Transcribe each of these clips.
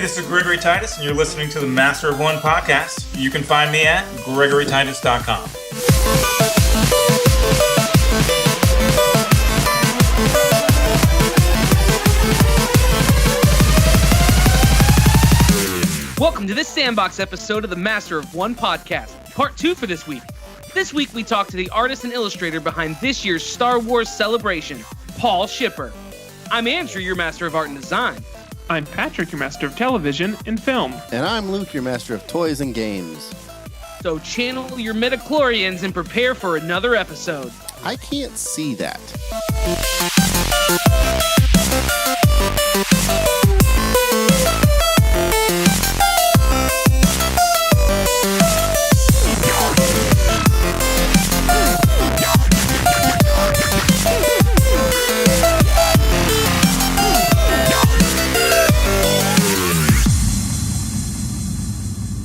this is Gregory Titus, and you're listening to the Master of One podcast. You can find me at gregorytitus.com. Welcome to this Sandbox episode of the Master of One podcast, part 2 for this week. This week we talk to the artist and illustrator behind this year's Star Wars celebration, Paul Shipper. I'm Andrew, your Master of Art and Design. I'm Patrick, your Master of Television and Film. And I'm Luke, your Master of Toys and Games. So channel your midichlorians and prepare for another episode. I can't see that.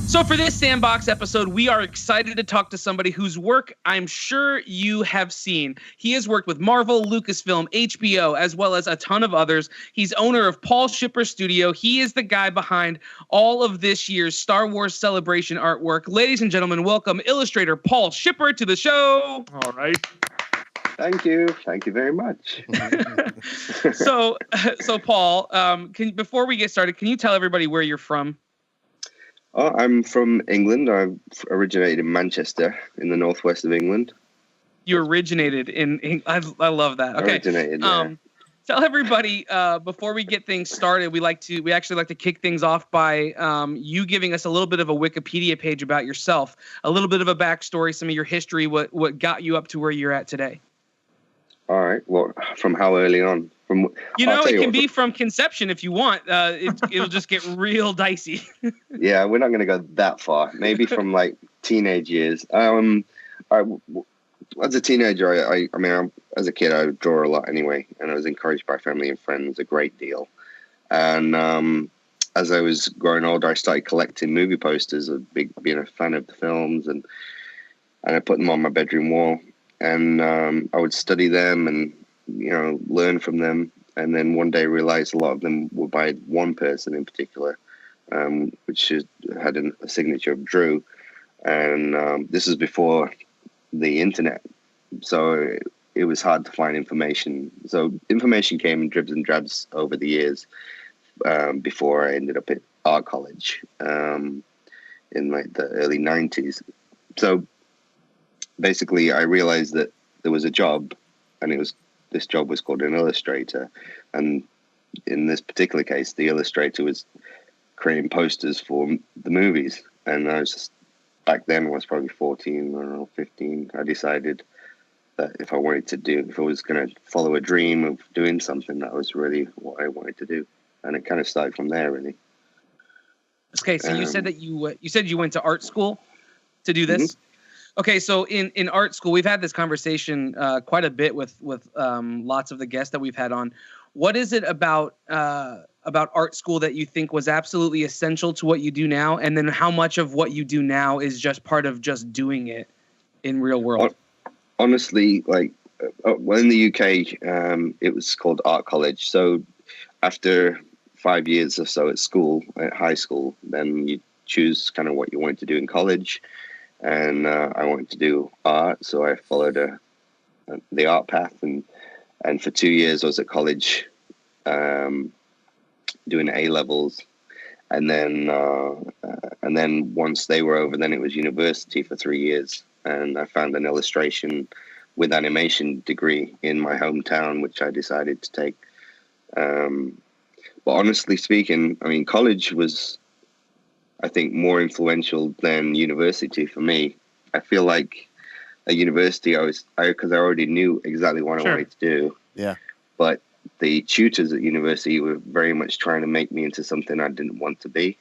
So for this Sandbox episode, we are excited to talk to somebody whose work I'm sure you have seen. He has worked with Marvel, Lucasfilm, HBO, as well as a ton of others. He's owner of Paul Shipper Studio. He is the guy behind all of this year's Star Wars celebration artwork. Ladies and gentlemen, welcome illustrator Paul Shipper to the show. All right. Thank you. Thank you very much. So Paul, before we get started, can you tell everybody where you're from? Oh, I'm from England. I originated in Manchester, in the northwest of England. You originated in I love that. Okay. Originated, yeah. Tell everybody before we get things started. We actually like to kick things off by you giving us a little bit of a Wikipedia page about yourself, a little bit of a backstory, some of your history, what got you up to where you're at today. All right. Well, from how early on? It can be from conception if you want. It'll just get real dicey. Yeah, we're not going to go that far. Maybe from like teenage years. As a teenager, I mean, as a kid, I would draw a lot anyway, and I was encouraged by family and friends a great deal. And as I was growing older, I started collecting movie posters, being a fan of the films, and I put them on my bedroom wall, and I would study them and learn from them, and then one day realized a lot of them were by one person in particular, which had a signature of Drew, and this was before the internet, so it was hard to find information. So information came in dribs and drabs over the years, before I ended up at art college in like the early 90s. So basically I realized that there was a job, and this job was called an illustrator. And in this particular case, the illustrator was creating posters for the movies. And I was just, back then I was probably 14, I don't know, 15. I decided that if I was going to follow a dream of doing something, that was really what I wanted to do. And it kind of started from there, really. Okay, so you said that you went to art school to do this? Mm-hmm. Okay, so in art school, we've had this conversation quite a bit with lots of the guests that we've had on. What is it about art school that you think was absolutely essential to what you do now, and then how much of what you do now is just part of just doing it in real world? Honestly, in the UK, it was called art college. So after 5 years or so at high school, then you choose kind of what you want to do in college. And I wanted to do art, so I followed the art path, and for 2 years I was at college doing A levels, and then once they were over, then it was university for 3 years, and I found an illustration with animation degree in my hometown, which I decided to take. But honestly speaking, I mean, college was, I think, more influential than university for me. I feel like at university, because I already knew exactly what I wanted to do. Yeah. But the tutors at university were very much trying to make me into something I didn't want to be.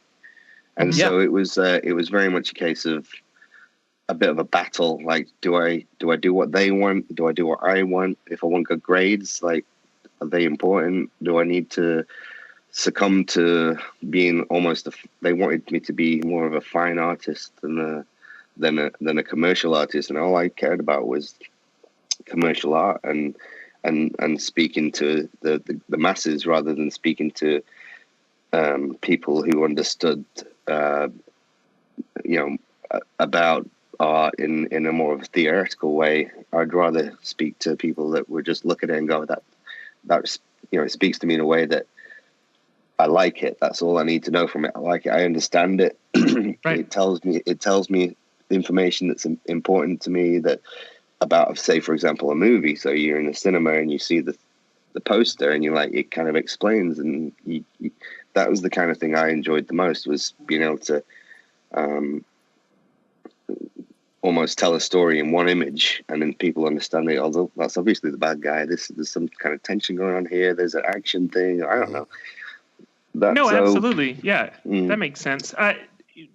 And so it was very much a case of a bit of a battle. Like, do I do what they want? Do I do what I want? If I want good grades, like, are they important? Do I need to succumb to being they wanted me to be more of a fine artist than a commercial artist, and all I cared about was commercial art and speaking to the masses rather than speaking to people who understood, about art in a more of a theoretical way. I'd rather speak to people that would just look at it and go, that it speaks to me in a way that I like it. That's all I need to know from it. I like it. I understand it. Right. It tells me information that's important to me that about, say, for example, a movie. So you're in the cinema and you see the poster and you're like, it kind of explains. And that was the kind of thing I enjoyed the most, was being able to almost tell a story in one image, and then people understand it. Although that's obviously the bad guy. There's some kind of tension going on here. There's an action thing. I don't know. Absolutely. Yeah, that makes sense.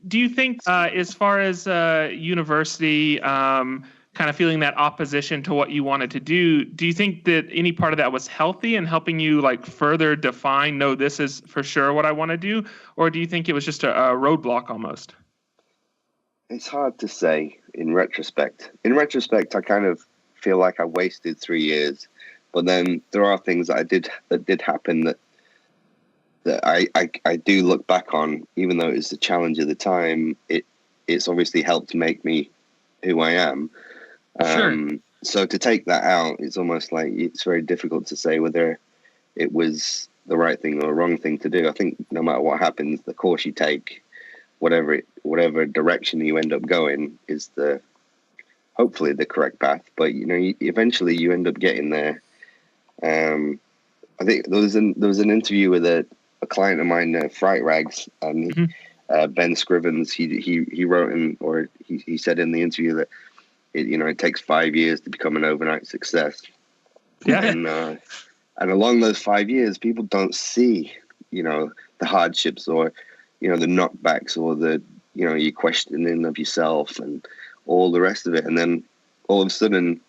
Do you think, as far as university, kind of feeling that opposition to what you wanted to do you think that any part of that was healthy in helping you like further define, no, this is for sure what I want to do? Or do you think it was just a roadblock almost? It's hard to say in retrospect. In retrospect, I kind of feel like I wasted 3 years, but then there are things that did happen that I do look back on, even though it was a challenge at the time. It's obviously helped make me who I am. Sure. So to take that out, it's almost like it's very difficult to say whether it was the right thing or the wrong thing to do. I think no matter what happens, the course you take, whatever direction you end up going, is hopefully the correct path. But eventually you end up getting there. I think there was an interview with a client of mine, Fright Rags, and Ben Scrivens. He wrote he said in the interview that it takes 5 years to become an overnight success. Yeah. And along those 5 years, people don't see the hardships or the knockbacks or the your questioning of yourself and all the rest of it. And then all of a sudden,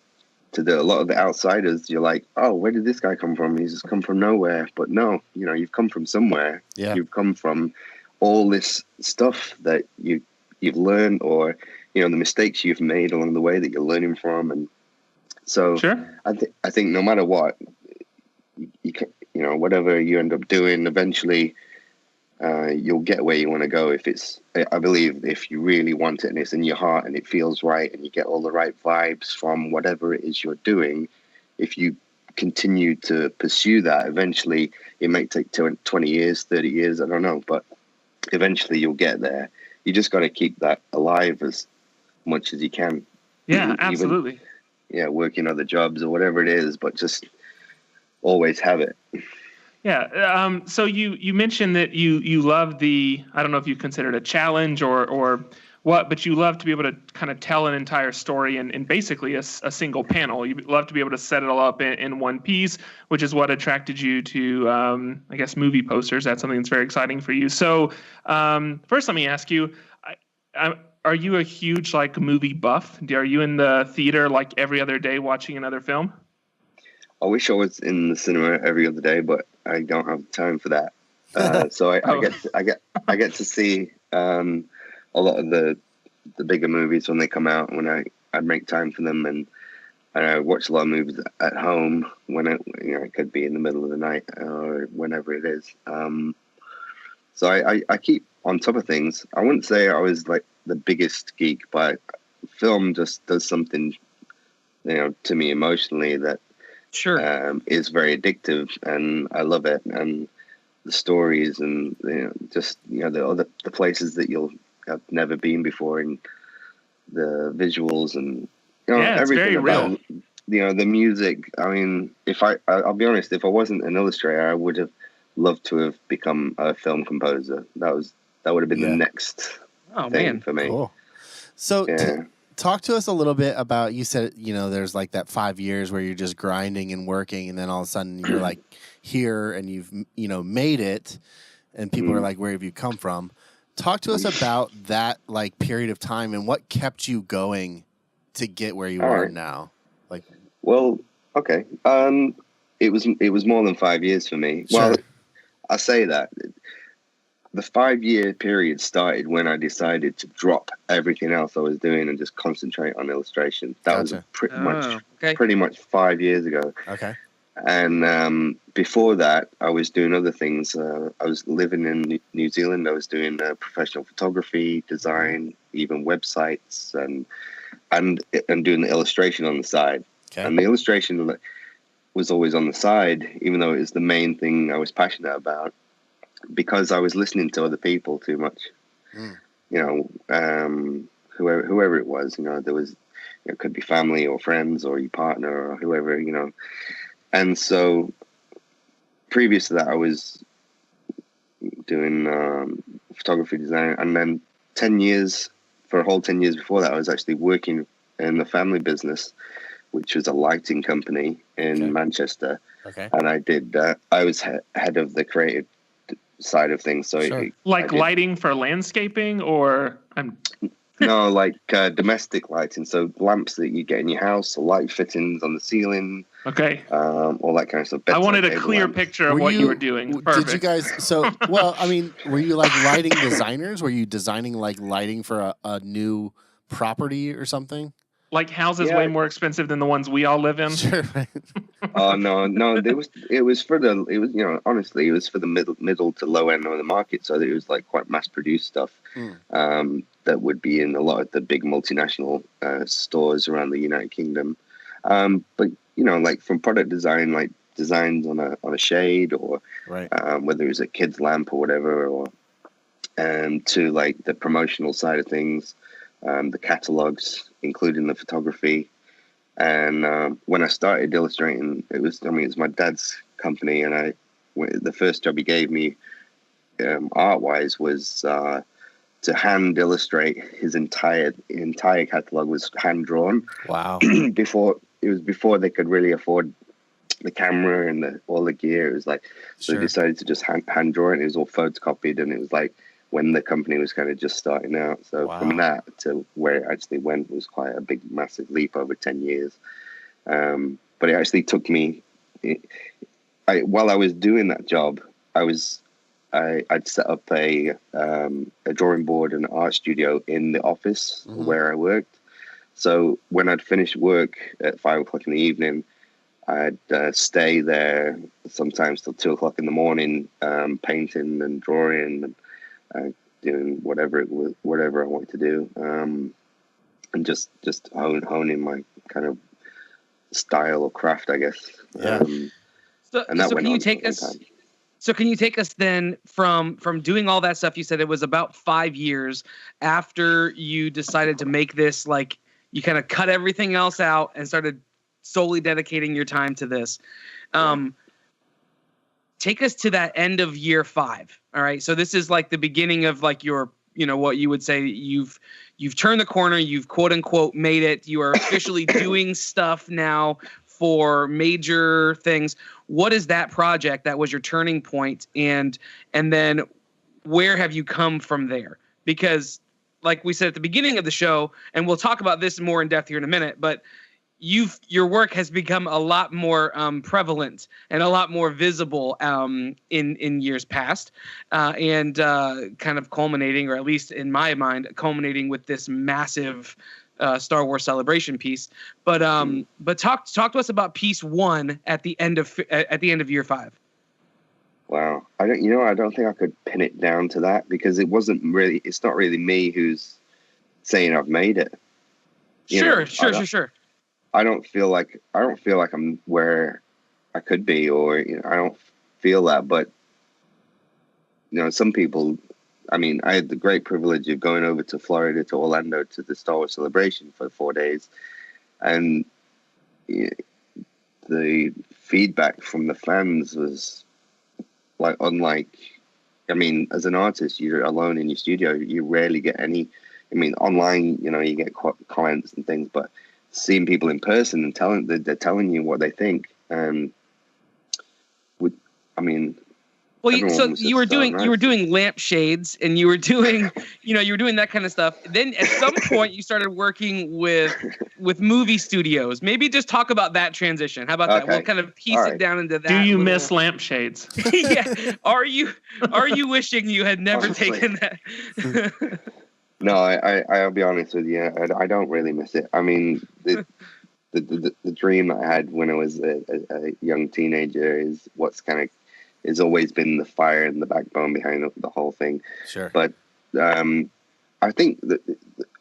to a lot of the outsiders, you're like, oh, where did this guy come from? He's just come from nowhere. But no, you've come from somewhere. Yeah. You've come from all this stuff that you've learned, or the mistakes you've made along the way that you're learning from. And so Sure. I think no matter what, whatever you end up doing, eventually you'll get where you want to go. I believe if you really want it and it's in your heart and it feels right and you get all the right vibes from whatever it is you're doing, if you continue to pursue that, eventually it may take 20 years, 30 years, I don't know, but eventually you'll get there. You just got to keep that alive as much as you can. Yeah, absolutely. Working other jobs or whatever it is, but just always have it. Yeah. So you mentioned that you love I don't know if you consider it a challenge or what, but you love to be able to kind of tell an entire story in basically a single panel. You love to be able to set it all up in one piece, which is what attracted you to, I guess, movie posters. That's something that's very exciting for you. So first, let me ask you, are you a huge movie buff? Are you in the theater every other day watching another film? I wish I was in the cinema every other day, but I don't have time for that. So I get to see a lot of the bigger movies when they come out, when I make time for them, and I watch a lot of movies at home when it could be in the middle of the night or whenever it is. So I keep on top of things. I wouldn't say I was the biggest geek, but film just does something to me emotionally that Sure. is very addictive, and I love it. And the stories and the places that you'll have never been before, and the visuals and everything about the music. I mean, I'll be honest, if I wasn't an illustrator, I would have loved to have become a film composer. That would have been the next thing for me. Cool. So talk to us a little bit about, you said, there's that 5 years where you're just grinding and working, and then all of a sudden you're here and you've, made it, and people are like, where have you come from? Talk to us about that period of time and what kept you going to get where you are now. Well, okay. It was more than 5 years for me. Sure. Well, I say that. The 5 year period started when I decided to drop everything else I was doing and just concentrate on illustration. That was pretty much 5 years ago. Okay. And before that, I was doing other things. I was living in New Zealand. I was doing professional photography, design, even websites, and doing the illustration on the side. Okay. And the illustration was always on the side, even though it was the main thing I was passionate about, because I was listening to other people too much. You know, whoever it was, you know, there was, it could be family or friends or your partner or whoever, you know. And so previous to that, I was doing photography design. And then 10 years, for a whole 10 years before that, I was actually working in the family business, which was a lighting company in Manchester. Okay. And I did, I was head of the creative side of things. So Sure. Like lighting for landscaping, or no, like domestic lighting. So lamps that you get in your house, or light fittings on the ceiling. Okay. All that kind of stuff. I wanted a Bedside clear lamps. picture of what you were doing. Perfect. Did you guys? So, well, I mean, were you like lighting designers? Were you designing like lighting for a new property or something? Like houses Yeah. way more expensive than the ones we all live in? Sure. Oh no, it was for the, it was, you know, honestly, it was for the middle to low end of the market. So it was like quite mass produced stuff that would be in a lot of the big multinational stores around the United Kingdom. But you know, like from product design, like designs on a shade, or whether it was a kid's lamp or whatever, or to like the promotional side of things, the catalogs, including the photography. And when I started illustrating, it was my dad's company, and the first job he gave me art wise was to hand illustrate his entire catalog was hand drawn. Wow. before they could really afford the camera and all the gear. It was like, so they decided to just hand draw it. It was all photocopied, and it was like when the company was kind of just starting out. So from that to where it actually went was quite a big, massive leap over 10 years. But it actually took me, while I was doing that job, I'd set up a drawing board and art studio in the office where I worked. So when I'd finished work at 5 o'clock in the evening, I'd stay there sometimes till 2 o'clock in the morning, painting and drawing and doing whatever I wanted to do, and just honing my kind of style or craft, I guess. Yeah. So can you take us? So can you take us then from doing all that stuff? You said it was about 5 years after you decided to make this, like you kind of cut everything else out and started solely dedicating your time to this. Take us to that end of year 5. All right. So this is like the beginning of like your, you know, what you would say you've turned the corner, you've quote unquote made it. You are officially doing stuff now for major things. What is that project that was your turning point? And then where have you come from there? Because like we said at the beginning of the show, and we'll talk about this more in depth here in a minute, but your work has become a lot more prevalent and a lot more visible in years past, and kind of culminating, or at least in my mind, culminating with this massive Star Wars Celebration piece. But talk to us about piece 1 at the end of year 5. Wow, I don't think I could pin it down to that, because it's not really me who's saying I've made it. Sure. I don't feel like I'm where I could be, or I don't feel that. But some people. I mean, I had the great privilege of going over to Florida, to Orlando, to the Star Wars Celebration for 4 days, and the feedback from the fans was like unlike. I mean, as an artist, you're alone in your studio. You rarely get any. I mean, online, you get comments and things, but seeing people in person and they're telling you what they think, and well, you were doing lampshades, and you were doing that kind of stuff. Then at some point you started working with movie studios. Maybe just talk about that transition. How about that? We'll kind of piece it down into that. Do you miss lampshades? Yeah. Are you wishing you had never taken that? No, I'll be honest with you. I don't really miss it. I mean, the the dream I had when I was a young teenager is what's kind of has always been the fire and the backbone behind the whole thing. Sure. But I think that,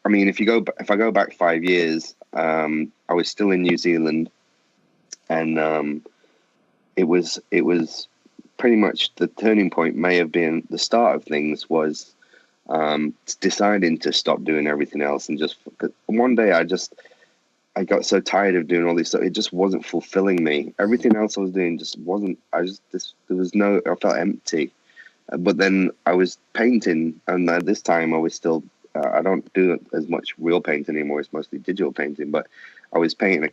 I mean, if I go back 5 years, I was still in New Zealand, and it was pretty much the turning point. May have been the start of things was deciding to stop doing everything else and just one day I got so tired of doing all this stuff. It just wasn't fulfilling me. Everything else I was doing just wasn't. There was no. I felt empty. But then I was painting, and at this time I was still. I don't do as much real painting anymore. It's mostly digital painting. But I was painting a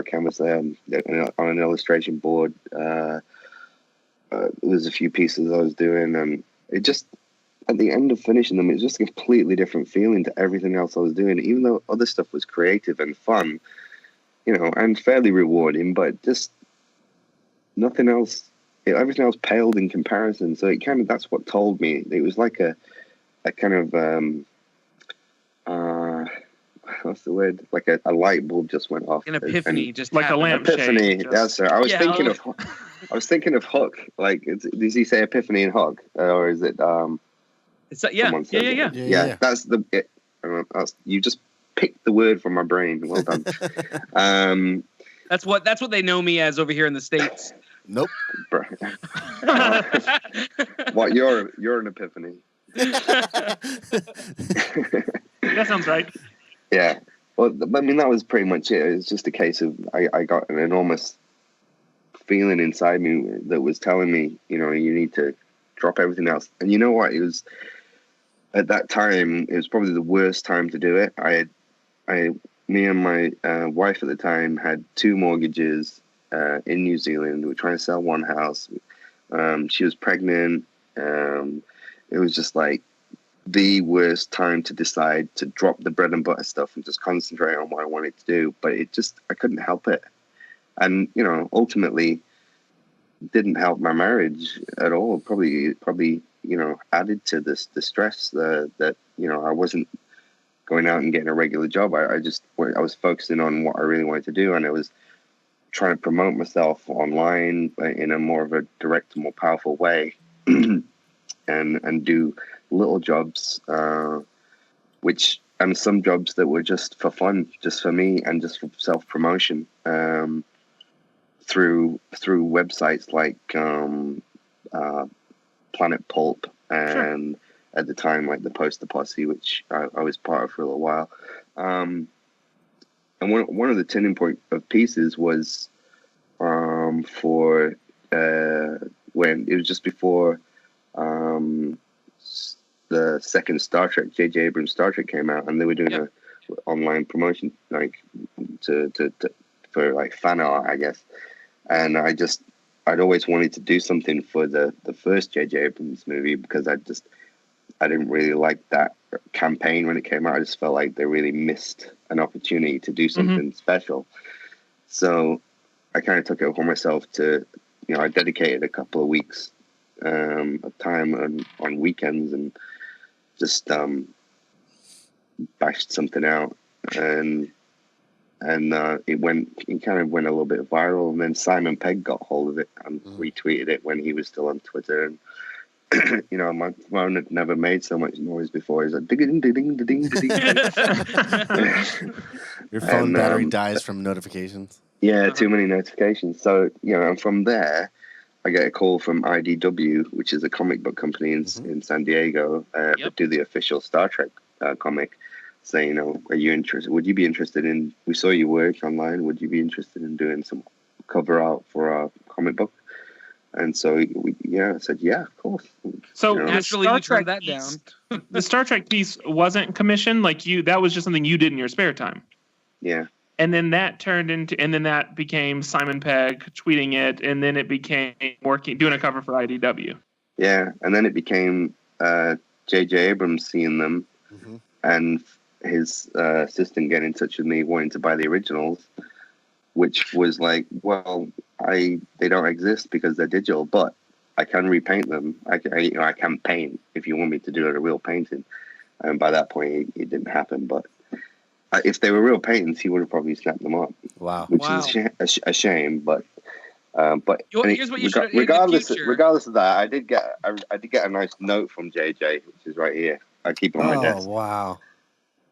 canvas on an illustration board. There was a few pieces I was doing, and it just. At the end of finishing them, it was just a completely different feeling to everything else I was doing. Even though other stuff was creative and fun, and fairly rewarding, but just nothing else. Everything else paled in comparison. So that's what told me. It was like a kind of what's the word? Like a light bulb just went off. An epiphany, just like happened. a lampshade. Epiphany. Just... That's it. I was thinking of Hook. Like, does he say epiphany in Hook, or is it? Yeah. That's you just picked the word from my brain. Well done. That's what they know me as over here in the States. Nope. What you're an epiphany. That sounds right. Yeah. Well, I mean, that was pretty much it. It was just a case of I got an enormous feeling inside me that was telling me, you need to drop everything else. And you know what? It was at that time. It was probably the worst time to do it. Me and my wife at the time had 2 mortgages in New Zealand. We were trying to sell one house. She was pregnant. It was just like the worst time to decide to drop the bread and butter stuff and just concentrate on what I wanted to do. But I couldn't help it. And, ultimately didn't help my marriage at all. Probably, added to the stress that I wasn't going out and getting a regular job. I was focusing on what I really wanted to do, and it was trying to promote myself online in a more of a direct, more powerful way, and do little jobs, and some jobs that were just for fun, just for me, and just for self-promotion, through websites like Planet Pulp and at the time like the Poster Posse, which I was part of for a little while. And one of the turning point of pieces was for when it was just before the second Star Trek, J.J. Abrams' Star Trek came out, and they were doing a online promotion like for like fan art, I guess. And I'd always wanted to do something for the first J.J. Abrams movie because I didn't really like that campaign when it came out. I just felt like they really missed an opportunity to do something special. So I kind of took it upon myself to, I dedicated a couple of weeks of time on weekends and just bashed something out, and it kind of went a little bit viral, and then Simon Pegg got hold of it and retweeted it when he was still on Twitter, and my phone had never made so much noise before. It's like ding ding ding ding ding. Your phone battery dies from notifications. Yeah, too many notifications. So and from there, I get a call from IDW, which is a comic book company in San Diego, that do the official Star Trek comic, saying, are you interested? Would you be interested in? We saw your work online. Would you be interested in doing some cover art for our comic book? And so I said, yeah, of course. So naturally, we turned that down. The Star Trek piece wasn't commissioned, that was just something you did in your spare time. Yeah. And then that that became Simon Pegg tweeting it, and then it became doing a cover for IDW. Yeah, and then it became J.J. Abrams seeing them, and his assistant getting in touch with me wanting to buy the originals, which was like, well, they don't exist because they're digital, but I can repaint them. I can paint if you want me to do a real painting. And by that point, it didn't happen. But if they were real paintings, he would have probably snapped them up. Wow. Which is a shame, but Here's what you should. Regardless of that, I did get a nice note from JJ, which is right here. I keep it on my desk. Oh, wow.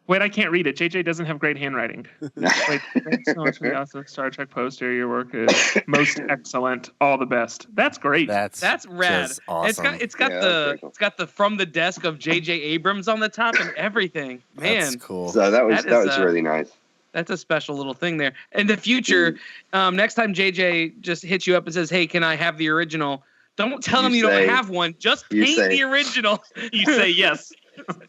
Wait, I can't read it. JJ doesn't have great handwriting. Wait, thanks so much for the awesome Star Trek poster. Your work is most excellent. All the best. That's great. That's rad. Just awesome. It's got the from the desk of JJ Abrams on the top and everything. Man, that's cool. So that was really nice. That's a special little thing there. In the future, next time JJ just hits you up and says, "Hey, can I have the original?" Don't tell him you don't have one. Just paint the original. You say yes.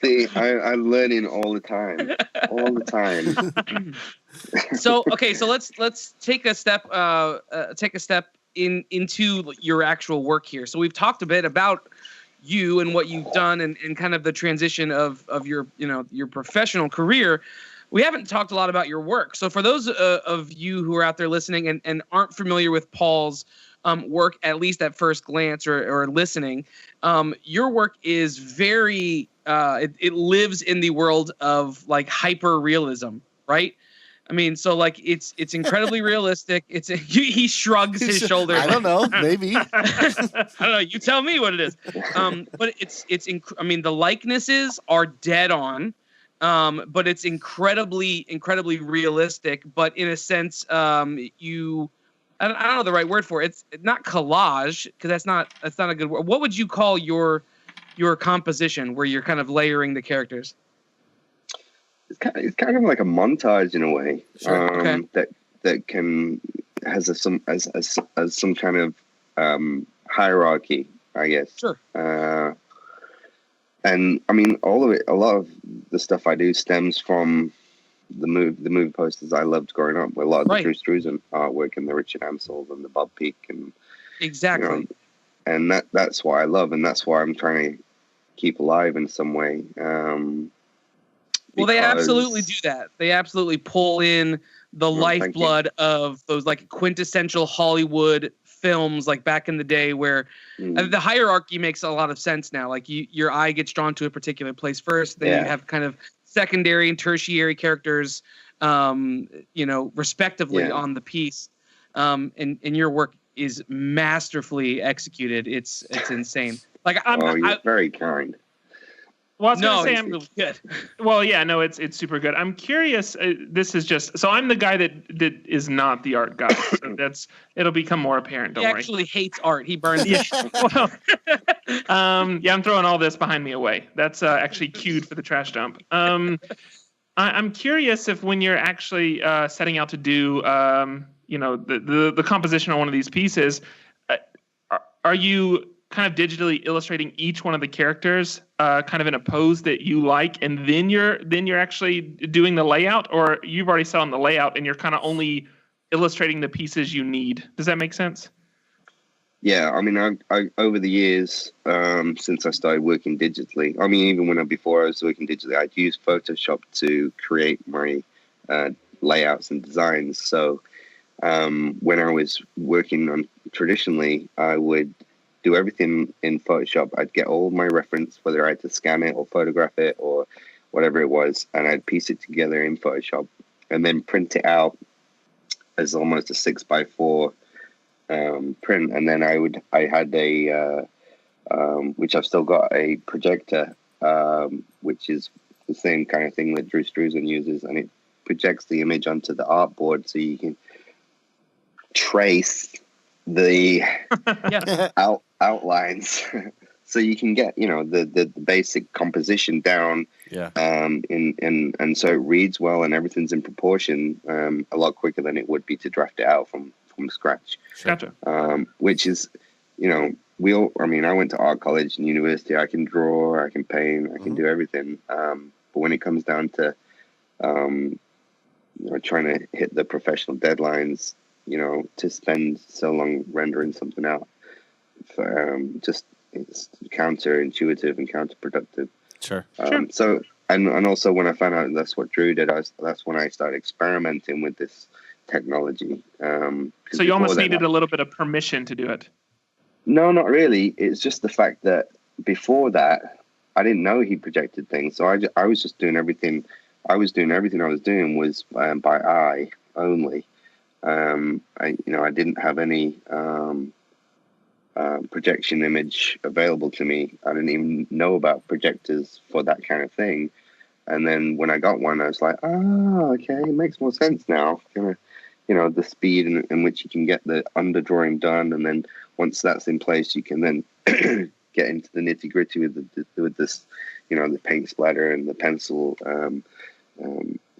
See, I'm learning all the time. All the time. So let's take a step into your actual work here. So we've talked a bit about you and what you've done and kind of the transition of your your professional career. We haven't talked a lot about your work. So for those of you who are out there listening and aren't familiar with Paul's work, at least at first glance or listening, your work is very it lives in the world of like hyper realism, right? I mean, so like it's incredibly realistic. He shrugs his shoulders. I don't know, maybe. I don't know. You tell me what it is. But I mean, the likenesses are dead on. But it's incredibly realistic. But in a sense, I don't know the right word for it. It's not collage because that's not a good word. What would you call your composition where you're kind of layering the characters? It's kind of like a montage in a way. Sure. Okay. That has some kind of hierarchy, I guess. Sure. And I mean, all of it. A lot of the stuff I do stems from the movie posters I loved growing up. With a lot of the Drew Struzan artwork and the Richard Amsel and the Bob Peak and exactly. And that's what I love, and that's why I'm trying to keep alive in some way. Well, they absolutely do that. They absolutely pull in the lifeblood of those like quintessential Hollywood films, like back in the day, where the hierarchy makes a lot of sense now. Like your eye gets drawn to a particular place first, then you have kind of secondary and tertiary characters, respectively on the piece. And your work is masterfully executed. It's insane. Like you're very kind. Well, I was going to say I'm really good. Well, yeah, no, it's super good. I'm curious. This is just so I'm the guy that is not the art guy. So it'll become more apparent. Don't worry. He actually hates art. He burns. Well, I'm throwing all this behind me away. That's actually cued for the trash dump. I'm curious if when you're actually setting out to do, the composition on one of these pieces, are you kind of digitally illustrating each one of the characters kind of in a pose that you like, and then you're actually doing the layout, or you've already set on the layout and you're kind of only illustrating the pieces you need? Does that make sense? Yeah, I mean, I over the years, since I started working digitally, I mean, even before I was working digitally, I'd use Photoshop to create my layouts and designs. So when I was working on traditionally, I would do everything in Photoshop. I'd get all my reference, whether I had to scan it or photograph it or whatever it was, and I'd piece it together in Photoshop and then print it out as almost a 6x4 print. And then I had a which I've still got, a projector, which is the same kind of thing that Drew Struzan uses, and it projects the image onto the artboard so you can trace the outlines so you can get the basic composition down, and so it reads well and everything's in proportion a lot quicker than it would be to draft it out from scratch. Gotcha. Which is, I went to art college and university. I can draw, I can paint, I can do everything, but when it comes down to trying to hit the professional deadlines, to spend so long rendering something out, it's counterintuitive and counterproductive. Sure. So, and also when I found out that's what Drew did, that's when I started experimenting with this technology. So you almost needed a little bit of permission to do it. No, not really. It's just the fact that before that, I didn't know he projected things. So I was just doing everything. I was doing everything I was doing was by eye only. I didn't have any projection image available to me. I didn't even know about projectors for that kind of thing. And then when I got one, I was like, okay, it makes more sense now. The speed in which you can get the underdrawing done, and then once that's in place, you can then get into the nitty gritty with this, the paint splatter and the pencil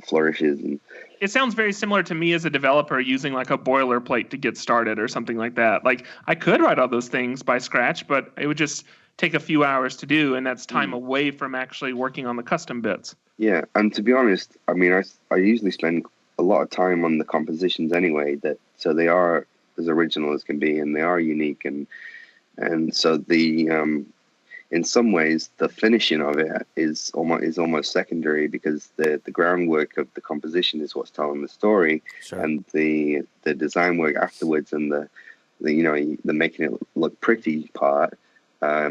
flourishes. And it sounds very similar to me as a developer using like a boilerplate to get started or something like that. Like I could write all those things by scratch, but it would just take a few hours to do, and that's time away from actually working on the custom bits. Yeah, and to be honest, I mean, I usually spend a lot of time on the compositions anyway. So they are as original as can be, and they are unique, and so the in some ways the finishing of it is almost secondary, because the groundwork of the composition is what's telling the story, Sure. and the design work afterwards and the making it look pretty part.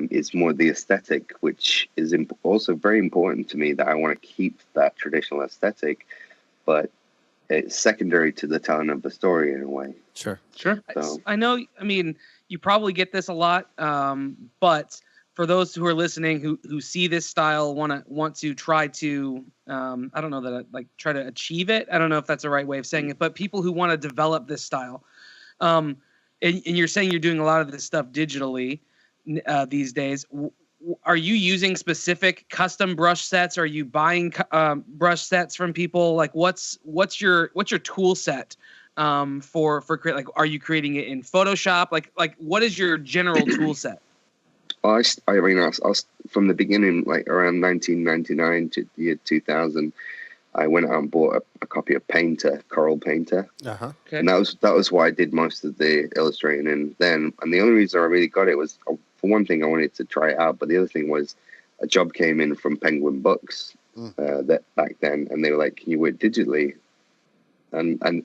Is more the aesthetic, which is also very important to me, that I want to keep that traditional aesthetic, but it's secondary to the telling of the story in a way. Sure. So, I know, I mean, you probably get this a lot, but for those who are listening who see this style, want to try to, I don't know that try to achieve it. I don't know if that's the right way of saying it, but people who want to develop this style, and you're saying you're doing a lot of this stuff digitally these days. Are you using specific custom brush sets? Are you buying brush sets from people? Like, what's your tool set for create? Like, are you creating it in Photoshop? Like what is your general tool set? I was from the beginning, like around 1999 to the year 2000. I went out and bought a copy of Painter, Coral Painter. Uh-huh. Okay. And that was why I did most of the illustrating. And the only reason I really got it was, for one thing, I wanted to try it out. But the other thing was, a job came in from Penguin Books that back then, and they were like, "Can you work digitally?" And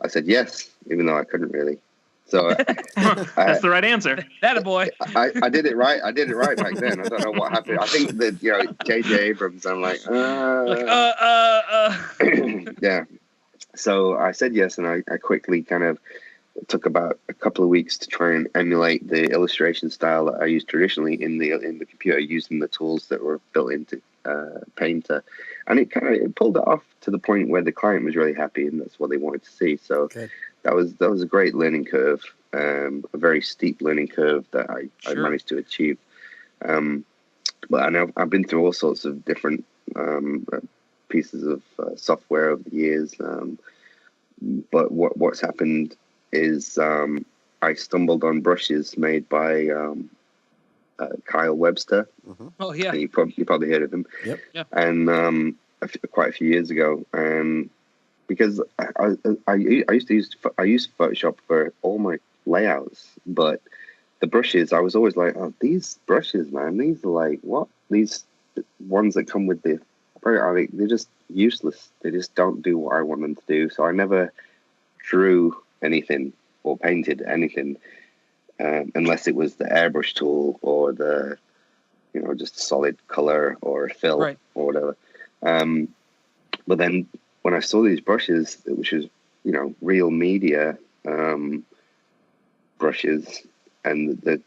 I said yes, even though I couldn't really. So that's the right answer. That a boy. I did it right. I did it right back then. I don't know what happened. I think that J.J. Abrams. I'm like, yeah. So I said yes, and I quickly kind of took about a couple of weeks to try and emulate the illustration style that I used traditionally in the computer, using the tools that were built into Painter, and it pulled it off to the point where the client was really happy, and that's what they wanted to see. So. Good. That was a great learning curve, a very steep learning curve that I managed to achieve. But I know I've been through all sorts of different pieces of software over the years. But what's happened is I stumbled on brushes made by Kyle Webster. Mm-hmm. Oh yeah. You probably heard of him. Yep. Yeah. And quite a few years ago. Because I used Photoshop for all my layouts, but the brushes, I was always like, oh, these brushes, man, these are like, what? These ones that come with the, they're just useless. They just don't do what I want them to do. So I never drew anything or painted anything unless it was the airbrush tool or the, just solid color or fill or whatever. But then, when I saw these brushes, which is, real media brushes, and the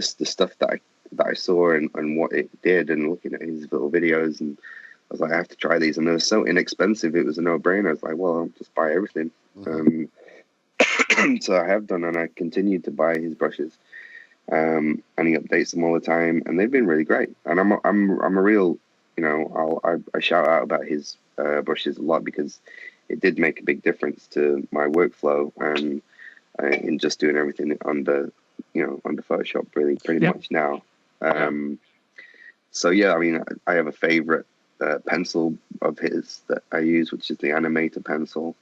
stuff that I saw and what it did, and looking at his little videos, and I was like, I have to try these, and they were so inexpensive, it was a no-brainer. I was like, well, I'll just buy everything. Mm-hmm. So I have done, and I continue to buy his brushes, and he updates them all the time, and they've been really great. And I'm a real, I shout out about his brushes a lot, because it did make a big difference to my workflow and in just doing everything under Photoshop pretty much now. So yeah, I mean, I have a favorite pencil of his that I use, which is the Animator pencil.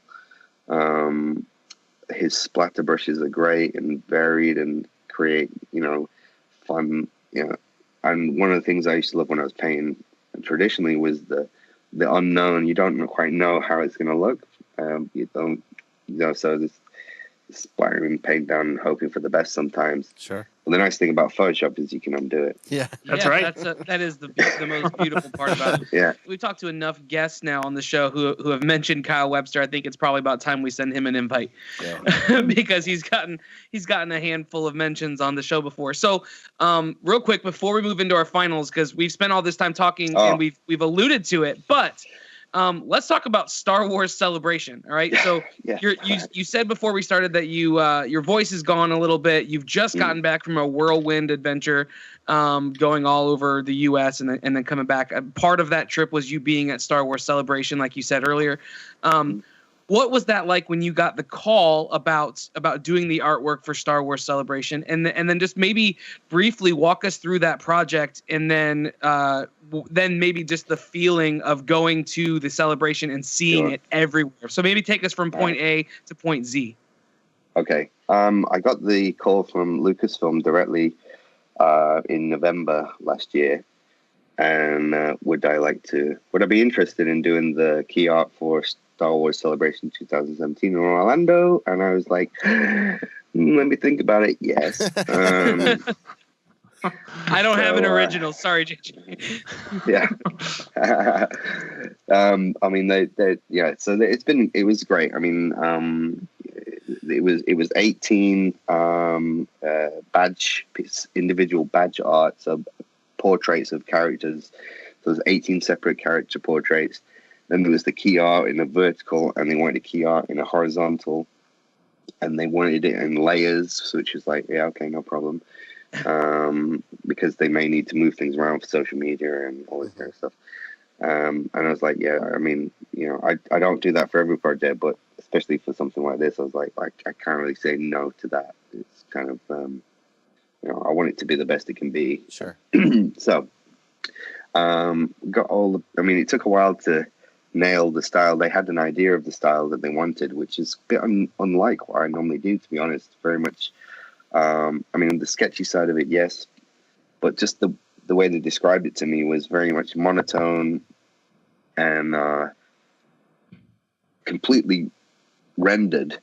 His splatter brushes are great and varied and create, fun, and one of the things I used to love when I was painting traditionally was the unknown. You don't quite know how it's going to look. You don't, so this splattering paint down and hoping for the best sometimes. Sure. Well, the nice thing about Photoshop is you can undo it. Yeah. That's right. That is the most beautiful part about it. Yeah. We've talked to enough guests now on the show who have mentioned Kyle Webster. I think it's probably about time we send him an invite because he's gotten a handful of mentions on the show before. So, real quick before we move into our finals, because we've spent all this time talking and we've alluded to it, but let's talk about Star Wars Celebration. All right. So you said before we started that your voice is gone a little bit. You've just gotten back from a whirlwind adventure, going all over the U.S. and then coming back. Part of that trip was you being at Star Wars Celebration, like you said earlier. What was that like when you got the call about doing the artwork for Star Wars Celebration, and then just maybe briefly walk us through that project, and then maybe just the feeling of going to the celebration and seeing it everywhere. So maybe take us from point A to point Z. Okay. I got the call from Lucasfilm directly in November last year, and would I be interested in doing the key art for Star Wars Celebration 2017 in Orlando? And I was like, let me think about it. Yes. I don't have an original. Sorry, JJ. Yeah. I mean, So it was great. I mean, it was 18 individual badge art, so portraits of characters. So there's 18 separate character portraits. Then there was the key art in a vertical, and they wanted a key art in a horizontal, and they wanted it in layers, which is like, yeah, okay, no problem. Because they may need to move things around for social media and all this kind of stuff. And I was like, yeah, I mean, I don't do that for every project, but especially for something like this, I was like, I can't really say no to that. It's kind of, I want it to be the best it can be. Sure. So, it took a while to nail the style. They had an idea of the style that they wanted, which is a bit unlike what I normally do, to be honest. Very much, the sketchy side of it, yes, but just the way they described it to me was very much monotone and completely rendered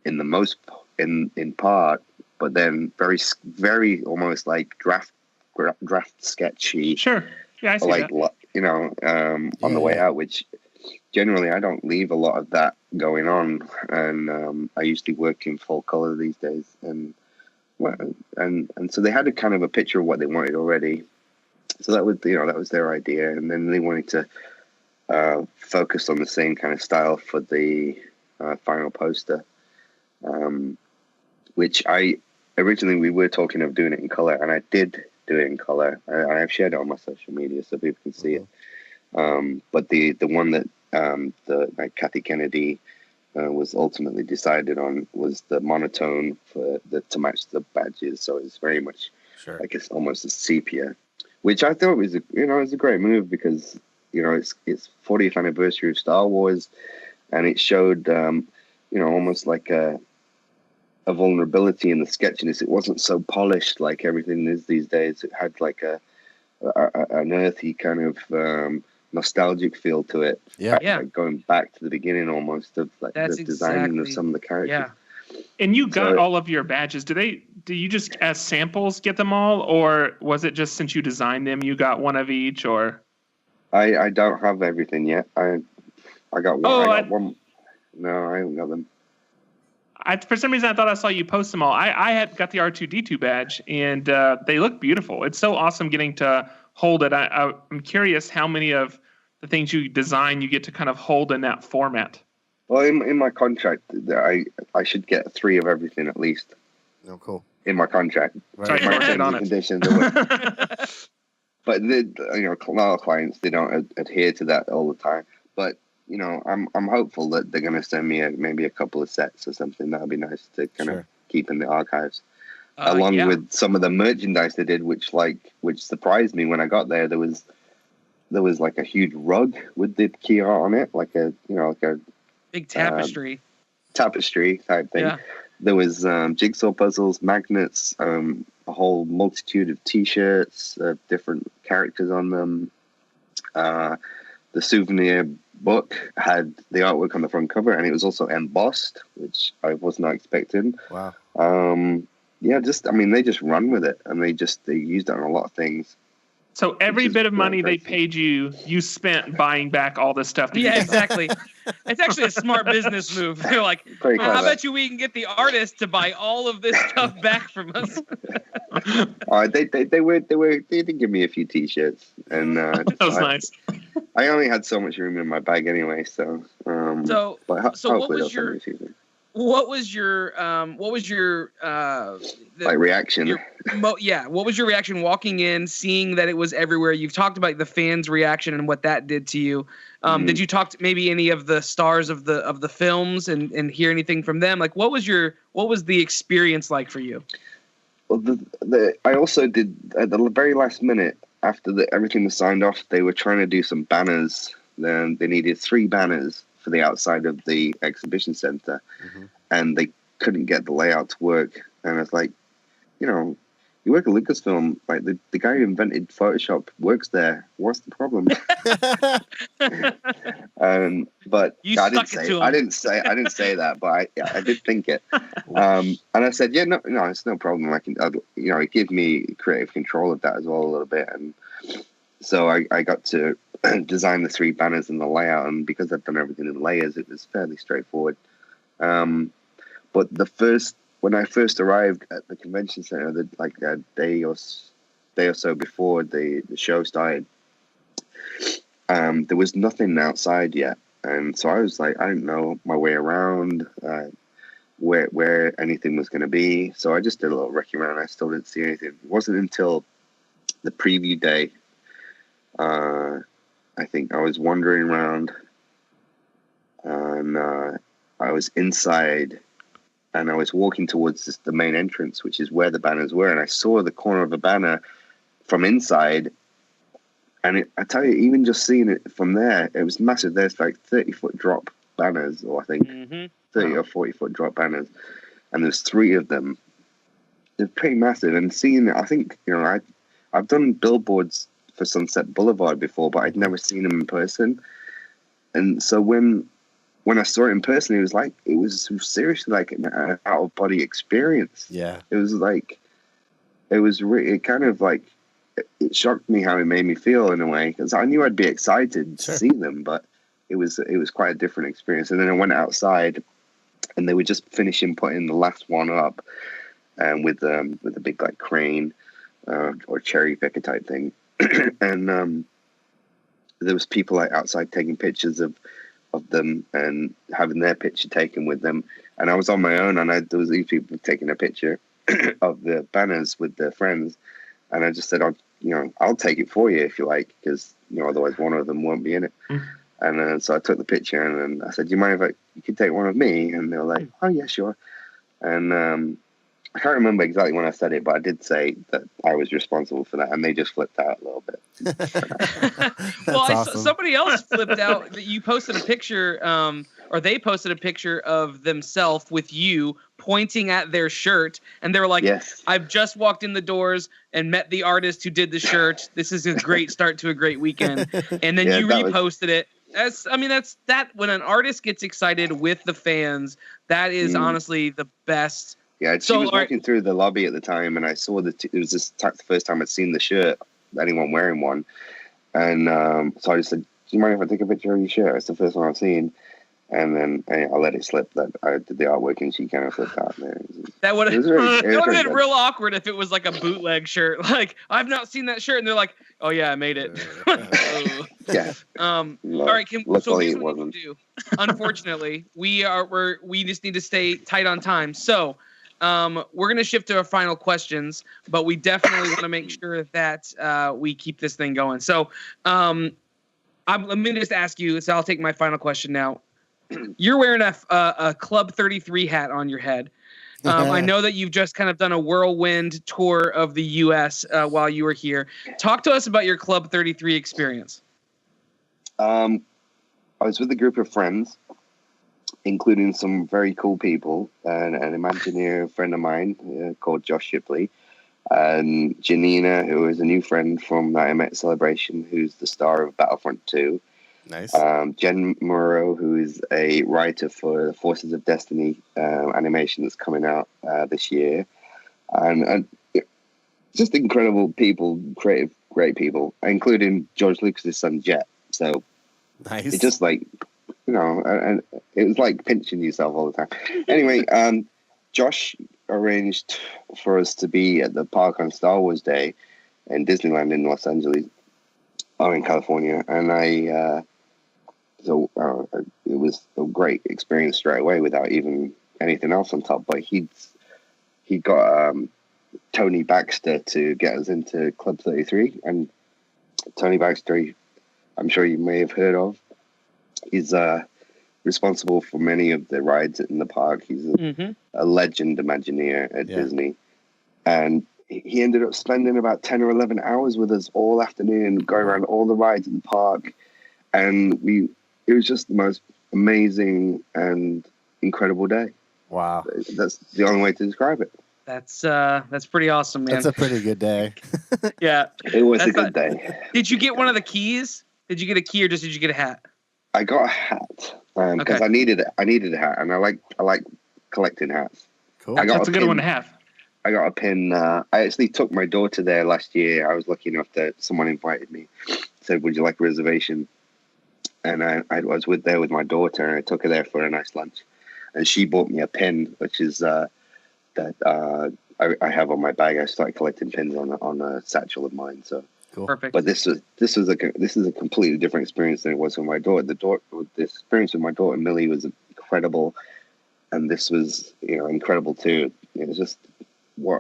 in part, but then very, very almost like draft sketchy. Sure. Yeah, I see that. On the way out, which generally I don't leave a lot of that going on, and I usually work in full color these days, and so they had a kind of a picture of what they wanted already. So that was their idea, and then they wanted to focus on the same kind of style for the final poster, which originally we were talking of doing it in color, and I did do it in color. I've shared it on my social media so people can see it. But the one that Kathy Kennedy was ultimately decided on was the monotone to match the badges. So it's very much like it's almost a sepia, which I thought was a great move because it's 40th anniversary of Star Wars, and it showed almost like a vulnerability in the sketchiness. It wasn't so polished like everything is these days. It had like an earthy kind of nostalgic feel to it. Like going back to the beginning almost of like the design of some of the characters. Yeah. And you got all of your badges. Do you just as samples get them all, or was it just since you designed them you got one of each? Or I don't have everything yet. I got one. I got one. No, I haven't got them. For some reason, I thought I saw you post them all. I had got the R2-D2 badge, and they look beautiful. It's so awesome getting to hold it. I'm curious how many of the things you design you get to kind of hold in that format. Well, in my contract, I should get 3 of everything at least. Oh, cool. In my contract. Right. My terms and conditions. But a lot of clients, they don't adhere to that all the time. But I'm hopeful that they're going to send me maybe a couple of sets or something. That would be nice to kind of keep in the archives, along with some of the merchandise they did, which surprised me when I got there. There was like a huge rug with the key art on it, like a big tapestry type thing. Yeah. There was jigsaw puzzles, magnets, a whole multitude of T-shirts, different characters on them. The souvenir book had the artwork on the front cover, and it was also embossed, which I was not expecting. Wow. yeah, they just run with it, and they used it on a lot of things. So every bit of money they paid you, you spent buying back all this stuff. Yeah, exactly. It's actually a smart business move. They're like, how about we can get the artist to buy all of this stuff back from us? They did give me a few T-shirts, and that was nice. I only had so much room in my bag anyway, so what was your reaction? What was your reaction walking in, seeing that it was everywhere? You've talked about the fans' reaction and what that did to you. Did you talk to maybe any of the stars of the films and hear anything from them? Like, what was the experience like for you? Well, I also did at the very last minute after everything was signed off. They were trying to do some banners. Then they needed 3 banners for the outside of the exhibition center, and they couldn't get the layout to work. And I was like, you work at Lucasfilm, like the guy who invented Photoshop works there. What's the problem? But I didn't say that, but I did think it. And I said, yeah, no, it's no problem. It gave me creative control of that as well a little bit, and so I got to design the 3 banners and the layout, and because I've done everything in layers, it was fairly straightforward. But when I first arrived at the convention center, a day or so before the show started, there was nothing outside yet, and so I was like, I didn't know my way around where anything was going to be. So I just did a little recce around. I still didn't see anything. It wasn't until the preview day. I think I was wandering around, and I was inside, and I was walking towards the main entrance, which is where the banners were, and I saw the corner of a banner from inside, and I tell you, even just seeing it from there, it was massive. There's like 30-foot drop banners, or I think 30 or 40-foot drop banners, and there's 3 of them. They're pretty massive, and seeing it, I think, I've done billboards for Sunset Boulevard before, but I'd never seen them in person. And so when I saw it in person, it was seriously like an out of body experience. Yeah, it was like it kind of like it shocked me how it made me feel in a way, because I knew I'd be excited to see them, but it was quite a different experience. And then I went outside, and they were just finishing putting the last one up, and with a big like crane or cherry picker type thing. And there was people like outside taking pictures of them and having their picture taken with them. And I was on my own, and there was these people taking a picture of the banners with their friends. And I just said, I'll take it for you if you like, because otherwise one of them won't be in it. And so I took the picture, and then I said, do you mind if you could take one of me? And they were like, oh yeah, sure. And I can't remember exactly when I said it, but I did say that I was responsible for that, and they just flipped out a little bit. Awesome. Somebody else flipped out. That you posted a picture, or they posted a picture of themselves with you pointing at their shirt, and they were like, yes. I've just walked in the doors and met the artist who did the shirt. This is a great start to a great weekend. And then you reposted it. That's when an artist gets excited with the fans, that is honestly the best. Yeah, she was walking through the lobby at the time, and I saw it was the first time I'd seen the shirt, anyone wearing one. And so I just said, do you mind if I take a picture of your shirt? It's the first one I've seen. And then I let it slip that I did the artwork, and she kind of flipped out there. That would have been real awkward if it was like a bootleg shirt. Like, I've not seen that shirt, and they're like, oh yeah, I made it. Yeah. All right, so here's what we can do. Unfortunately, we just need to stay tight on time. So we're going to shift to our final questions, but we definitely want to make sure that we keep this thing going. So let me just ask you, so I'll take my final question now. You're wearing a Club 33 hat on your head. I know that you've just kind of done a whirlwind tour of the U.S. While you were here. Talk to us about your Club 33 experience. I was with a group of friends, including some very cool people, and an Imagineer friend of mine called Josh Shipley, and Janina, who is a new friend from that I met celebration, who's the star of Battlefront 2. Nice. Jen Moreau, who is a writer for the Forces of Destiny animation that's coming out this year. and just incredible people, creative, great people, including George Lucas's son Jet. So Nice. it's just like, and it was like pinching yourself all the time. Anyway, Josh arranged for us to be at the park on Star Wars Day in Disneyland in Los Angeles, or in California, and it was a great experience straight away without even anything else on top. But he got Tony Baxter to get us into Club 33, and Tony Baxter, I'm sure you may have heard of. He's responsible for many of the rides in the park. He's a legend Imagineer at Disney, and he ended up spending about 10 or 11 hours with us all afternoon, going around all the rides in the park, and it was just the most amazing and incredible day. Wow. That's the only way to describe it. That's pretty awesome, man. That's a pretty good day. Yeah. It was a good day. Did you get one of the keys? Did you get a key, or just did you get a hat? I got a hat because I needed a hat, and I like collecting hats. Cool. That's a good one to have. I got a pin. I actually took my daughter there last year. I was lucky enough that someone invited me, said, "Would you like a reservation?" And I was there with my daughter, and I took her there for a nice lunch. And she bought me a pin, which is that I have on my bag. I started collecting pins on a satchel of mine. So cool. Perfect. But this is a completely different experience than it was with my daughter. The experience with my daughter Millie was incredible, and this was incredible too. It was just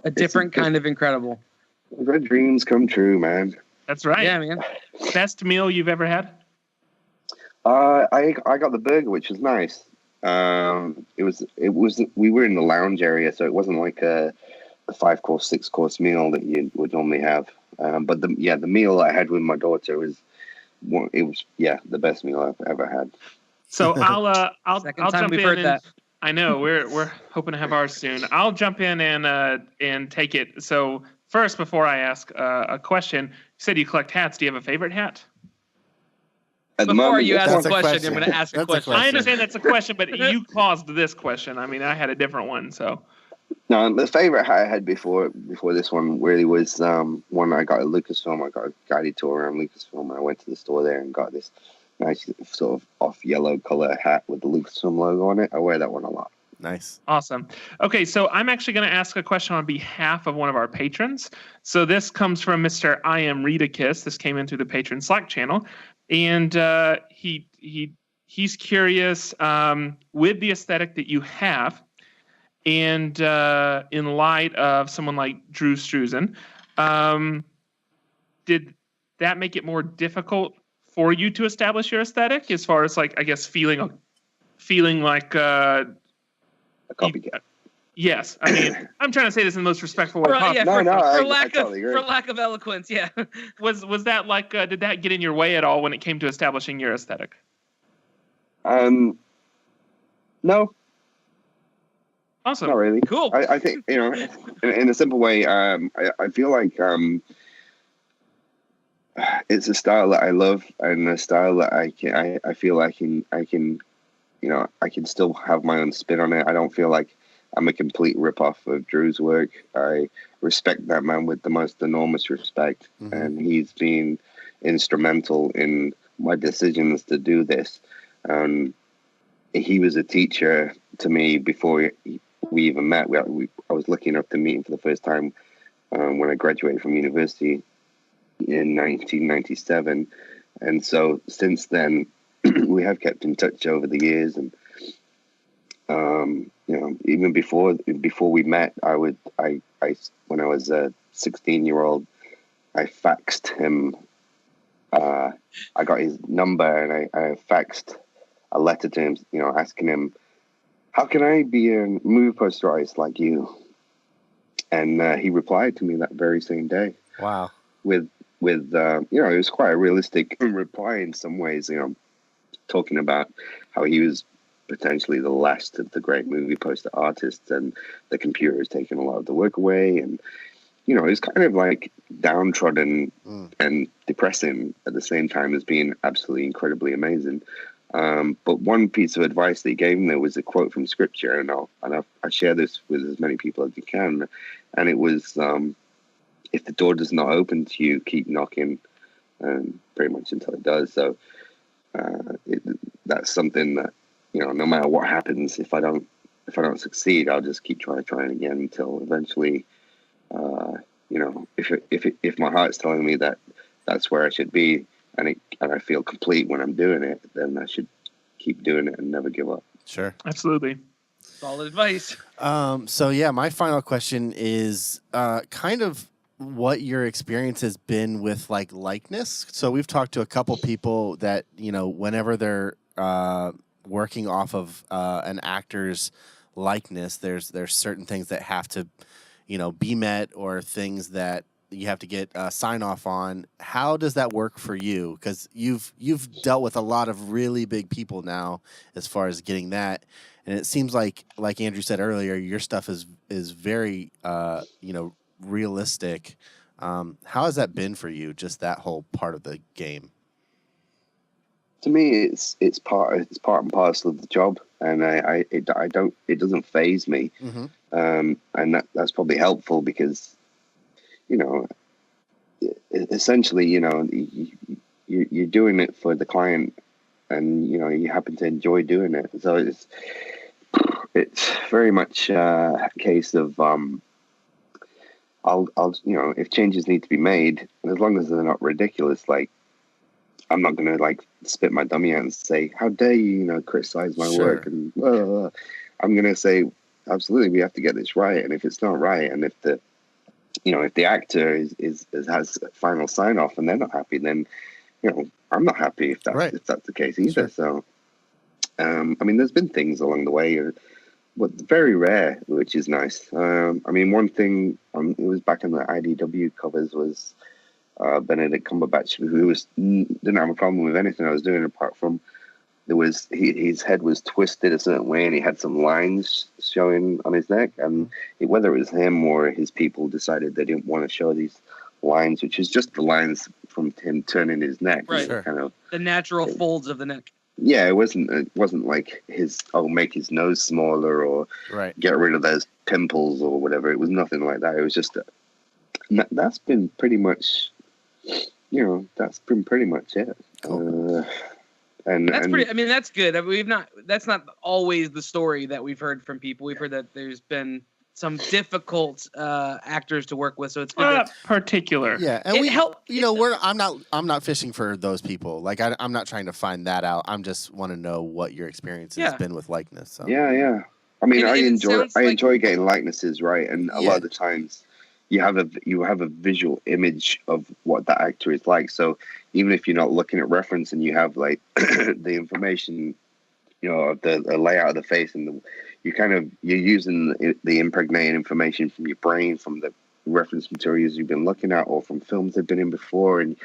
a different kind of incredible. The dreams come true, man. That's right. Yeah, man. Best meal you've ever had? I got the burger, which was nice. It was we were in the lounge area, so it wasn't like a 5-course, 6-course meal that you would normally have. But the meal I had with my daughter was the best meal I've ever had. So I'll Second time jump we've in heard and that. I know we're hoping to have ours soon. I'll jump in and take it. So first, before I ask a question, you said you collect hats. Do you have a favorite hat? Before you ask That's a a question, question. I'm going to ask a That's a question. I understand that's a question, but you caused this question. I mean, I had a different one, so. No, the favorite hat I had before this one really was one I got at Lucasfilm. I got a guided tour around Lucasfilm. I went to the store there and got this nice sort of off yellow color hat with the Lucasfilm logo on it. I wear that one a lot. Nice. Awesome. Okay, so I'm actually going to ask a question on behalf of one of our patrons. So this comes from Mr. I Am Redicus. This came in through the patron Slack channel, and he's curious with the aesthetic that you have, and in light of someone like Drew Struzan, did that make it more difficult for you to establish your aesthetic, as far as like, I guess, feeling like A copycat. Yes, I mean, I'm trying to say this in the most respectful way possible. I totally agree. For lack of eloquence, yeah. Was that like, did that get in your way at all when it came to establishing your aesthetic? No, Awesome. not really. Cool. I think in a simple way. I feel like it's a style that I love, and a style that I feel I can still have my own spin on it. I don't feel like I'm a complete rip-off of Drew's work. I respect that man with the most enormous respect, and he's been instrumental in my decisions to do this. He was a teacher to me before we even met. I was lucky enough to meet him for the first time when I graduated from university in 1997, and so since then we have kept in touch over the years. And even before we met, I when I was a 16-year-old, I faxed him. I got his number, and I faxed a letter to him, asking him, how can I be a movie poster artist like you? And he replied to me that very same day. Wow. With it was quite a realistic reply in some ways, talking about how he was potentially the last of the great movie poster artists, and the computer has taken a lot of the work away. And, it was kind of like downtrodden and depressing at the same time as being absolutely incredibly amazing. But one piece of advice they gave me was a quote from scripture, and I share this with as many people as you can. And it was, if the door does not open to you, keep knocking, pretty much until it does. So that's something that, no matter what happens, if I don't succeed, I'll just keep trying again until eventually, if my heart's telling me that that's where I should be, and I feel complete when I'm doing it, then I should keep doing it and never give up. Sure. Absolutely. Solid advice. So yeah, my final question is kind of what your experience has been with like likeness. So we've talked to a couple people that, whenever they're working off of an actor's likeness, there's certain things that have to, be met, or things that you have to get sign off on. How does that work for you? Because you've dealt with a lot of really big people now as far as getting that, and it seems like Andrew said earlier, your stuff is very realistic. How has that been for you? Just that whole part of the game. To me, it's part and parcel of the job, and it doesn't faze me, and that's probably helpful because, essentially, you're doing it for the client, and you happen to enjoy doing it. So it's very much a case of I'll if changes need to be made, and as long as they're not ridiculous, like I'm not gonna like spit my dummy out and say, how dare you, criticize my work, and I'm gonna say, absolutely, we have to get this right, and if it's not right, and if the actor has a final sign off and they're not happy, then I'm not happy if that's the case either. Sure. So there's been things along the way, but very rare, which is nice. One thing, it was back in the IDW covers, was Benedict Cumberbatch, who didn't have a problem with anything I was doing, apart from his head was twisted a certain way, and he had some lines showing on his neck, and whether it was him or his people decided they didn't want to show these lines, which is just the lines from him turning his neck, right? Sure. Kind of the natural folds of the neck. Yeah, it wasn't like make his nose smaller or get rid of those pimples or whatever. It was nothing like that. It was just that's been pretty much it. Cool. That's good. That's not always the story that we've heard from people. We've heard that there's been some difficult actors to work with, so it's good. Particular. Yeah, and I'm not fishing for those people. Like I'm not trying to find that out. I'm just want to know what your experience has been with likeness. So. Yeah. I enjoy getting likenesses right, and a lot of the times you have a visual image of what that actor is like. So even if you're not looking at reference and you have like the information, the layout of the face, and you're using the impregnated information from your brain, from the reference materials you've been looking at, or from films they've been in before, and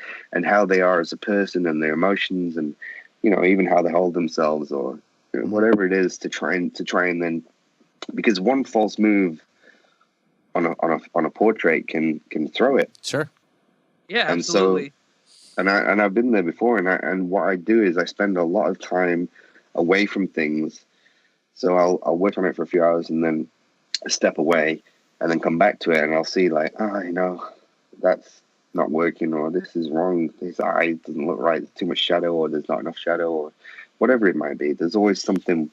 how they are as a person, and their emotions, and even how they hold themselves, or whatever it is, to try and then, because one false move on a portrait can throw it. Sure. Yeah, absolutely. And I've been there before, and what I do is I spend a lot of time away from things. So I'll work on it for a few hours and then step away and then come back to it, and I'll see like, that's not working, or this is wrong. This eye doesn't look right. There's too much shadow, or there's not enough shadow, or whatever it might be. There's always something,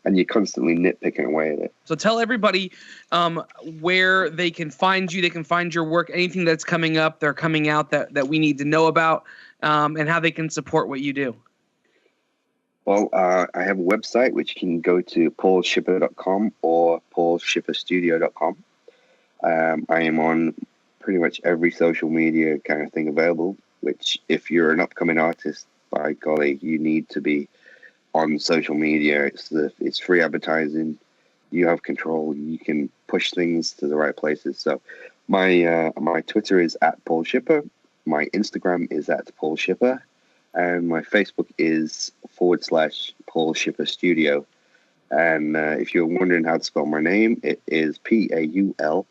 and you're constantly nitpicking away at it. So tell everybody where they can find you. They can find your work, anything that's coming up, they're coming out that we need to know about, and how they can support what you do. Well, I have a website which you can go to paulshipper.com or paulshipperstudio.com. I am on pretty much every social media kind of thing available, which if you're an upcoming artist, by golly, you need to be on social media. It's free advertising. You have control. You can push things to the right places. So my Twitter is @PaulShipper. My Instagram is @PaulShipper. And my Facebook is /Paul Shipper Studio. And if you're wondering how to spell my name, it is PaulShipper.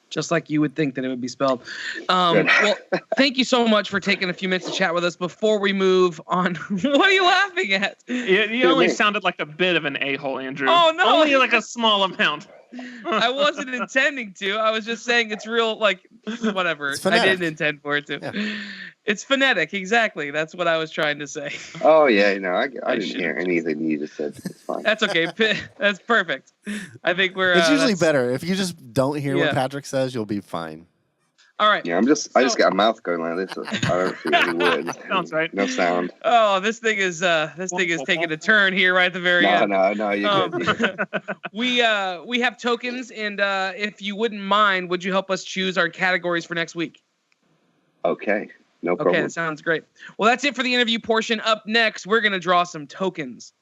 Just like you would think that it would be spelled. Well, thank you so much for taking a few minutes to chat with us. Before we move on, what are you laughing at? You only sounded like a bit of an a-hole, Andrew. Oh, no. Only like a small amount. I wasn't intending to. I was just saying it's real, like, whatever. I didn't intend for it to. Yeah. It's phonetic, exactly. That's what I was trying to say. Oh, yeah, no, I didn't hear anything you just said. It's fine. That's okay. That's perfect. I think we're... It's usually better. If you just don't hear what Patrick says, you'll be fine. All right. Yeah, I just got a mouth going like this. I don't see any words. Sounds right. No sound. Oh, this thing is taking a turn here right at the very end. No, you're good. We have tokens, and if you wouldn't mind, would you help us choose our categories for next week? Okay. No problem. Okay, that sounds great. Well, that's it for the interview portion. Up next, we're going to draw some tokens.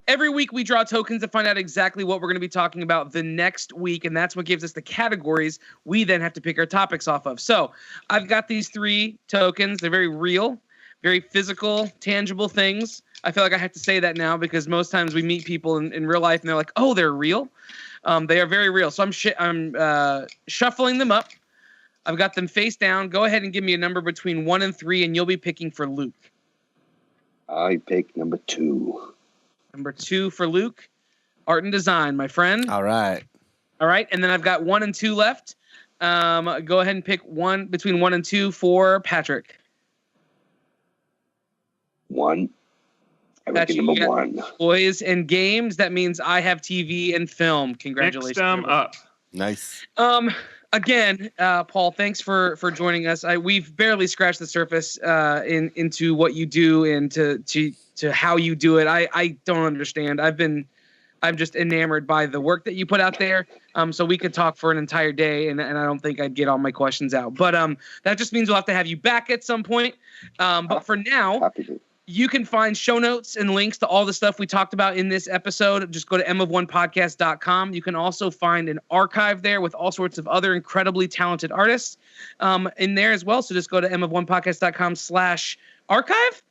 Every week we draw tokens to find out exactly what we're going to be talking about the next week, and that's what gives us the categories we then have to pick our topics off of. So I've got these 3 tokens. They're very real, very physical, tangible things. I feel like I have to say that now because most times we meet people in real life and they're like, oh, they're real. They are very real. So I'm shuffling them up. I've got them face down. Go ahead and give me a number between 1 and 3, and you'll be picking for Luke. I pick number 2. Number 2 for Luke. Art and design, my friend. All right. And then I've got 1 and 2 left. Go ahead and pick one between 1 and 2 for Patrick. 1. I reckon number 1. Toys and games. That means I have TV and film. Congratulations. Next up. Nice. Again, Paul, thanks for joining us. We've barely scratched the surface into what you do and to how you do it. I don't understand. I'm just enamored by the work that you put out there. So we could talk for an entire day, and I don't think I'd get all my questions out. But that just means we'll have to have you back at some point. But for now, you can find show notes and links to all the stuff we talked about in this episode. Just go to mofonepodcast.com. You can also find an archive there with all sorts of other incredibly talented artists in there as well. So just go to mofonepodcast.com/archive.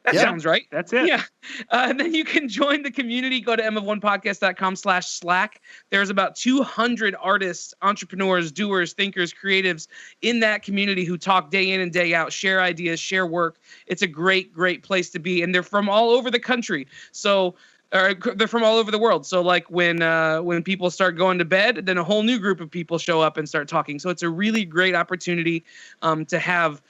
That sounds right. That's it. Yeah. And then you can join the community. Go to mofonepodcast.com/Slack. There's about 200 artists, entrepreneurs, doers, thinkers, creatives in that community who talk day in and day out, share ideas, share work. It's a great, great place to be. And they're from all over the country. So they're from all over the world. So like when people start going to bed, then a whole new group of people show up and start talking. So it's a really great opportunity to have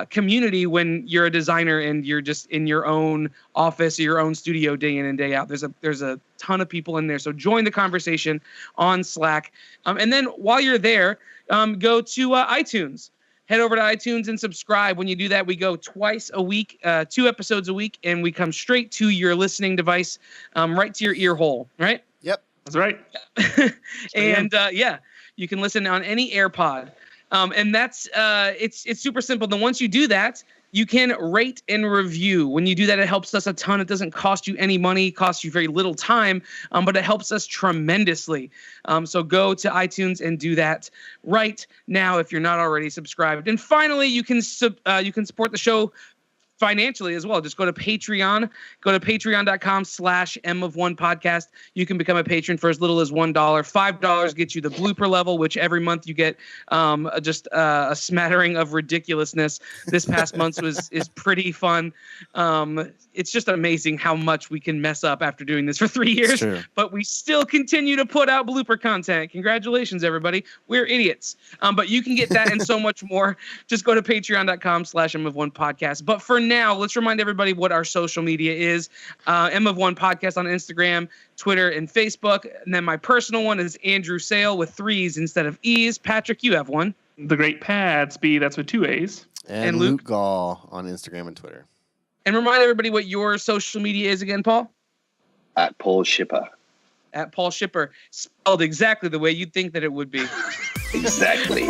community when you're a designer and you're just in your own office or your own studio day in and day out. There's a ton of people in there. So join the conversation on Slack. And then while you're there, go to iTunes. Head over to iTunes and subscribe. When you do that, we go twice a week, 2 episodes a week, and we come straight to your listening device, right to your ear hole, right? Yep. That's right. And you can listen on any AirPod. And that's it's super simple. Then once you do that, you can rate and review. When you do that, it helps us a ton. It doesn't cost you any money, it costs you very little time, but it helps us tremendously. So go to iTunes and do that right now if you're not already subscribed. And finally, you can support the show financially as well. Just go to Patreon. Go to patreon.com/M of1podcast. You can become a patron for as little as $1. $5 gets you the blooper level, which every month you get just a smattering of ridiculousness. This past month is pretty fun. It's just amazing how much we can mess up after doing this for 3 years, but we still continue to put out blooper content. Congratulations, everybody. We're idiots. But you can get that and so much more. Just go to patreon.com/M of1podcast. But for now, let's remind everybody what our social media is. M of One Podcast on Instagram, Twitter, and Facebook. And then my personal one is Andrew Sale with 3s instead of E's. Patrick, you have one. The Great Padsby, that's with 2 A's. And Luke Gall on Instagram and Twitter. And remind everybody what your social media is again, Paul. At Paul Shipper. At Paul Shipper. Spelled exactly the way you'd think that it would be. Exactly.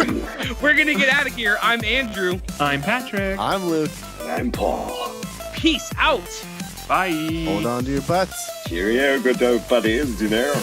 We're going to get out of here. I'm Andrew. I'm Patrick. I'm Luke. And I'm Paul. Peace out. Bye. Hold on to your butts. Cheerio, good old buddies, you know.